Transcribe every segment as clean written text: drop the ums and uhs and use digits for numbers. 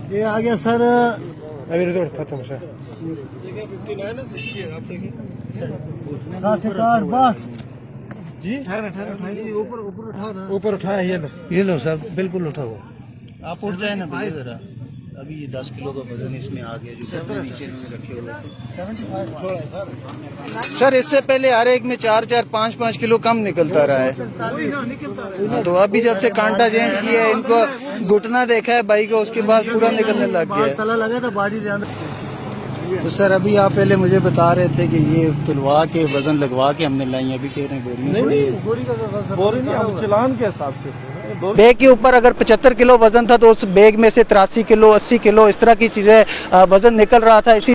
ये आ गया सर। अभी रुको खत्म सर। देखिए 59 है 60 है, आप देखिए 60 62 जी। उठाइए ऊपर ऊपर उठाओ ना। ऊपर उठाया ये लो सर, बिल्कुल उठा हुआ। आप उठ जाए ना भाई जरा। अभी ये 10 किलो का वजन इसमें आ गया जो नीचे रखे हुए थे सर। इससे पहले हर एक में 4-4 5-5 किलो कम निकलता रहा है। तो अभी जब से कांटा चेंज किया है, इनको घुटना देखा है भाई को, उसके बाद पूरा निकलने लग गया है। तला लगा था बॉडी ध्यान। तो सर अभी आप पहले मुझे बता रहे थे कि ये तुलवा के वजन लगवा के हमने लाई, अभी कह रहे हैं बोरी नहीं, हम चलान के हिसाब से बैग के ऊपर अगर 75 किलो वजन था तो उस बैग में से 83 किलो 80 किलो इस तरह की चीज़ें वजन निकल रहा था। इसी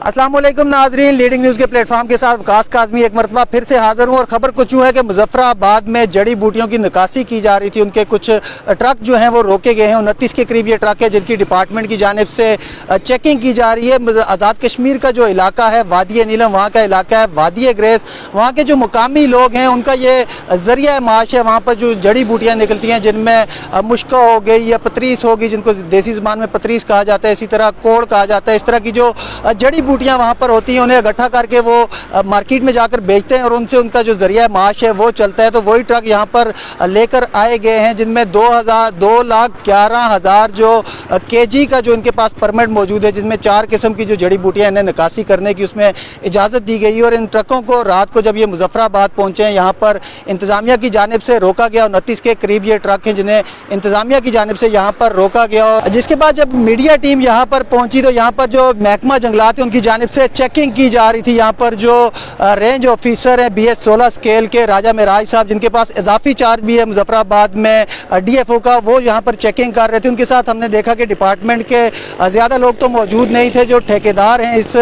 अस्सलाम वालेकुम नाजरीन, लीडिंग न्यूज़ के प्लेटफॉर्म के साथ वकास काज़मी एक मरतबा फिर से हाजिर हूँ। और ख़बर कुछ यूँ है कि मुजफ्फराबाद में जड़ी बूटियों की निकासी की जा रही थी। उनके कुछ ट्रक जो हैं वो रोके गए हैं। 29 के करीब ये ट्रक है जिनकी डिपार्टमेंट की जानिब से चेकिंग की जा रही है। आज़ाद कश्मीर का जो इलाका है वादी नीलम, वहाँ का इलाका है वादी ग्रेस, वहाँ के जो मुकामी लोग हैं उनका ये ज़रिया माश है। वहाँ पर जो जड़ी बूटियाँ निकलती हैं जिनमें मुश्का हो गई या पतरीस होगी, जिनको देसी ज़बान में पतरीस कहा जाता है, इसी तरह कोड़ कहा जाता है, इस तरह की जो जड़ी बूटियाँ वहाँ पर होती हैं उन्हें इकट्ठा करके वो मार्केट में जाकर बेचते हैं और उनसे उनका जो जरिया माश है वो चलता है। तो वही ट्रक यहाँ पर लेकर आए गए हैं जिनमें 2,11,000 जो केजी का जो इनके पास परमिट मौजूद है, जिसमें 4 किस्म की जो जड़ी बूटियाँ इन्हें निकासी करने की उसमें इजाज़त दी गई। और इन ट्रकों को रात को जब ये मुजफ्फराबाद पहुँचे हैं यहाँ पर इंतज़ामिया की जानिब से रोका गया। 29 के करीब ये ट्रक हैं जिन्हें इंतज़ामिया की जानिब से यहाँ पर रोका गया। और जिसके बाद जब मीडिया टीम यहाँ पर पहुँची तो यहाँ पर जो महकमा जंगलात है उनकी जानिब से चेकिंग की जा रही थी। यहाँ पर जो रेंज ऑफिसर हैं BS 16 स्केल के राजा मेराज साहब, जिनके पास इजाफी चार्ज भी है मुजफ्फराबाद में DFO का, वो यहाँ पर चेकिंग कर रहे थे। उनके साथ हमने देखा कि डिपार्टमेंट के ज़्यादा लोग तो मौजूद नहीं थे। जो ठेकेदार हैं इस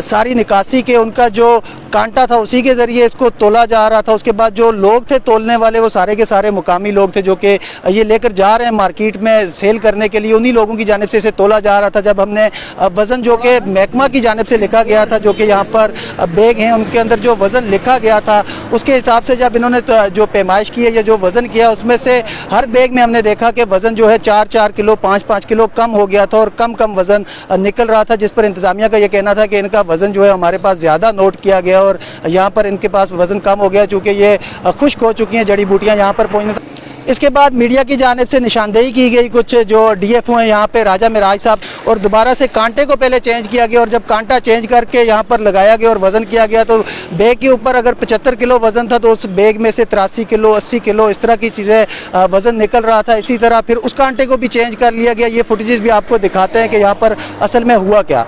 सारी निकासी के, उनका जो कांटा था उसी के ज़रिए इसको तोला जा रहा था। उसके बाद जो लोग थे तोलने वाले वो सारे के सारे मुकामी लोग थे जो कि ये लेकर जा रहे हैं मार्केट में सेल करने के लिए। उन्हीं लोगों की जानिब से इसे तोला जा रहा था। जब हमने वज़न जो कि महकमा की जानिब से लिखा गया था, जो कि यहाँ पर बैग हैं उनके अंदर जो वज़न लिखा गया था उसके हिसाब से जब इन्होंने जो पैमाइश की है या जो वज़न किया, उसमें से हर बैग में हमने देखा कि वज़न जो है 4-4 किलो 5-5 किलो कम हो गया था और कम वज़न निकल रहा था। जिस पर इंतज़ामिया का ये कहना था कि इनका वज़न जो है हमारे पास ज़्यादा नोट किया गया और यहाँ पर इनके पास वज़न कम हो गया, चूँकि ये खुश्क हो चुकी हैं जड़ी बूटियाँ यहाँ पर पहुँचने। इसके बाद मीडिया की जानिब से निशानदेही की गई कुछ जो DFO हैं यहाँ पे राजा मेराज साहब, और दोबारा से कांटे को पहले चेंज किया गया। और जब कांटा चेंज करके यहाँ पर लगाया गया और वज़न किया गया तो बैग के ऊपर अगर 75 किलो वज़न था तो उस बैग में से 83 किलो 80 किलो इस तरह की चीज़ें वज़न निकल रहा था। इसी तरह फिर उस कांटे को भी चेंज कर लिया गया। ये फुटेजेस भी आपको दिखाते हैं कि यहाँ पर असल में हुआ क्या।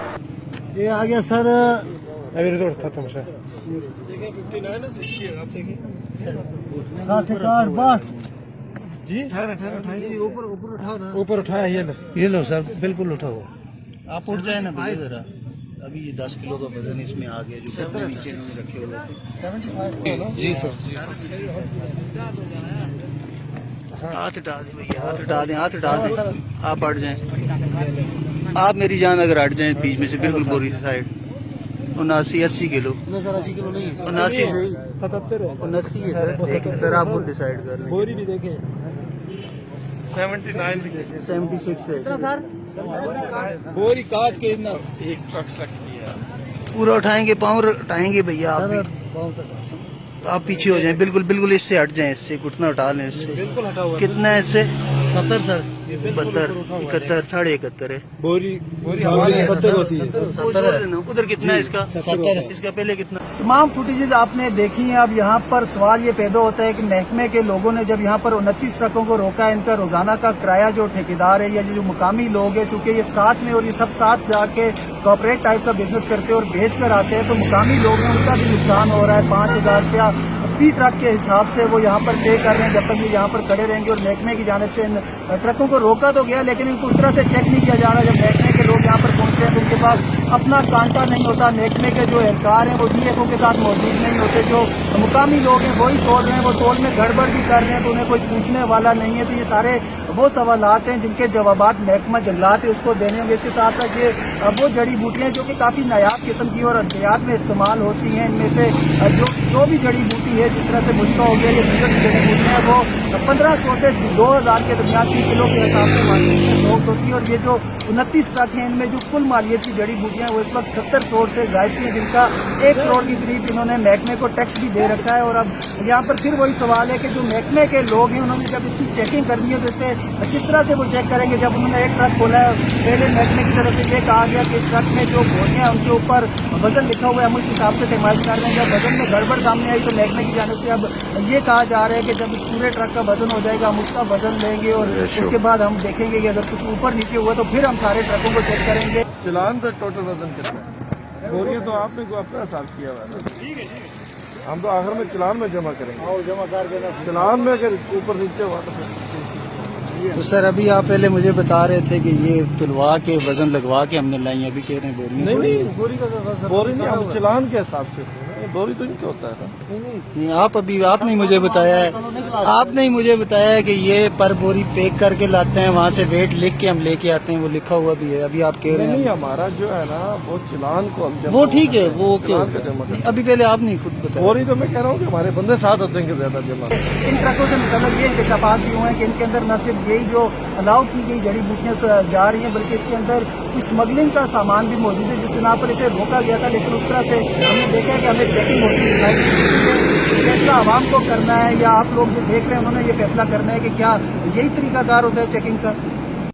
ये आ गया सर। अभी रुको खत्म सर। देखिए 59 है 60 है, आप देखिए 60 62 जी। उठाइए ऊपर ऊपर उठाओ ना। ऊपर उठाया ये लो सर, बिल्कुल उठा हुआ। आप उठ जाए ना भाई जरा। अभी ये 10 किलो का वजन इसमें आ गया जो नीचे रखे हुए थे। जी सर। हाथ हटा दें भैया, हाथ हटा दें, हाथ हटा दें। आप हट जाएं, आप मेरी जान अगर हट जाएं बीच में से बिल्कुल बोरी साइड। 79-80 किलो। 80 किलो नहीं, 79 79 है सर। आप खुद डिसाइड कर लें। बोरी भी देखें 79 भी 76 है। बोरी काट के इतना एक ट्रक रखी है। पूरा उठाएंगे, पाँव उठाएंगे भैया। आप पीछे हो जाएं, बिल्कुल इससे हट जाएं, इससे घुटना हटा लें इससे। बिल्कुल हटा हुआ। कितना है इससे? 70 सर। 72 71 71 है। बोरी 70 होती है। उधर कितना है इसका? 70। इसका पहले कितना? तमाम फुटेजेस आपने देखी हैं। अब यहाँ पर सवाल ये पैदा होता है कि महकमे के लोगों ने जब यहाँ पर 29 ट्रकों को रोका है, इनका रोजाना का किराया जो ठेकेदार है या जो मुकामी लोग हैं, चूंकि ये साथ में और ये सब साथ जाके कॉर्पोरेट टाइप का बिजनेस करते हैं और बेच कर आते हैं, तो मुकामी लोग हैं उनका भी नुकसान हो रहा है। 5,000 रुपया फी ट्रक के हिसाब से वो यहाँ पर पे कर रहे हैं जब तक ये यहाँ पर खड़े रहेंगे। और महकमे की जानिब से इन ट्रकों को रोका तो गया, लेकिन इनको उस तरह से चेक नहीं किया जा रहा। जब महकमे के लोग यहाँ पर पहुँचते हैं तो उनके पास अपना कांटा नहीं होता। महकमे के जो एहलकार हैं वो DFO के साथ मौजूद नहीं होते। जो मुकामी लोग हैं वही तोल रहे हैं, वो तोल में गड़बड़ भी कर रहे हैं तो उन्हें कोई पूछने वाला नहीं है। तो ये सारे वो सवालात हैं जिनके जवाबात महकमा जंगलात है उसको देने होंगे। इसके साथ साथ ये वो जड़ी बूटियाँ जो कि काफ़ी नायाब किस्म की और अद्वियात में इस्तेमाल होती हैं, इनमें से जो भी जड़ी बूटी है, जिस तरह से मुश्का हो गया, ये दूसरी जड़ी बूटियाँ वो 1500 से 2000 के दरमियान 3 किलो के हिसाब से मार्केट में फरोख्त होती है। और ये जो 29 ट्रक हैं इनमें जो कुल मालियत की जड़ी बूटियां वो इस वक्त 70 करोड़ से ज़ायद की हैं, जिनका 1 करोड़ के करीब इन्होंने महकमे को टैक्स भी दे रखा है। और अब यहाँ पर फिर वही सवाल है कि जो महकमे के लोग हैं उन्होंने जब इसकी चेकिंग करनी है तो इससे किस तरह से वो चेक करेंगे। जब उन्होंने एक ट्रक खोला है, पहले महकमे की तरफ से ये कहा गया कि इस ट्रक में जो बोरियां उनके ऊपर वजन लिखा हुआ है, हम उस हिसाब से पैमाइश कर रहे हैं। जब वजन में गड़बड़ सामने आई तो महकमे की जानिब से अब ये कहा जा रहा है कि जब इस पूरे ट्रक का वजन हो जाएगा हम उसका वजन लेंगे और उसके बाद हम देखेंगे कि अगर कुछ ऊपर नीचे हुआ तो फिर हम सारे ट्रकों को चेक करेंगे। चलान पे टोटल वजन कितना है? बोरियां तो आपने को अपना हिसाब किया हुआ है, हम तो आखिर में चलान में जमा करेंगे और जमा कर देना। चलान में अगर ऊपर नीचे हुआ तो तो सर अभी आप पहले मुझे बता रहे थे कि ये तुलवा के वजन लगवा के हमने लाई, अभी कह रहे हैं बोरी नहीं, बोरी नहीं, हम चलान के हिसाब से बोरी तो इनके होता है ना। नहीं, आपने ही मुझे बताया है, आपने ही मुझे बताया है कि ये पर बोरी पैक करके लाते हैं, वहाँ से वेट लिख के हम लेके आते हैं, वो लिखा हुआ भी है। अभी आप कह रहे हैं नहीं, हमारा जो है ना वो चलान को हम वो ठीक है, वो चलान का जमा करते हैं। अभी पहले आपने खुद बताया। बोरी तो मैं कह रहा हूँ कि हमारे बंदे साथ होते हैं कि ज्यादा जमा। इन ट्रकों से मतलब ये इंकशाफात भी हुए हैं कि इनके अंदर न सिर्फ यही जो अलाउ की गई जड़ी बूटियाँ जा रही हैं बल्कि इसके अंदर कुछ स्मगलिंग का सामान भी मौजूद है, जिस बिना पर इसे रोका गया था। लेकिन उस तरह से हमने देखा है कि हमें चेकिंग होती दिखाई दी। फैसला आवाम को करना है या आप लोग जो देख रहे हैं उन्होंने ये फैसला करना है कि क्या यही तरीकाकार होता है चेकिंग का।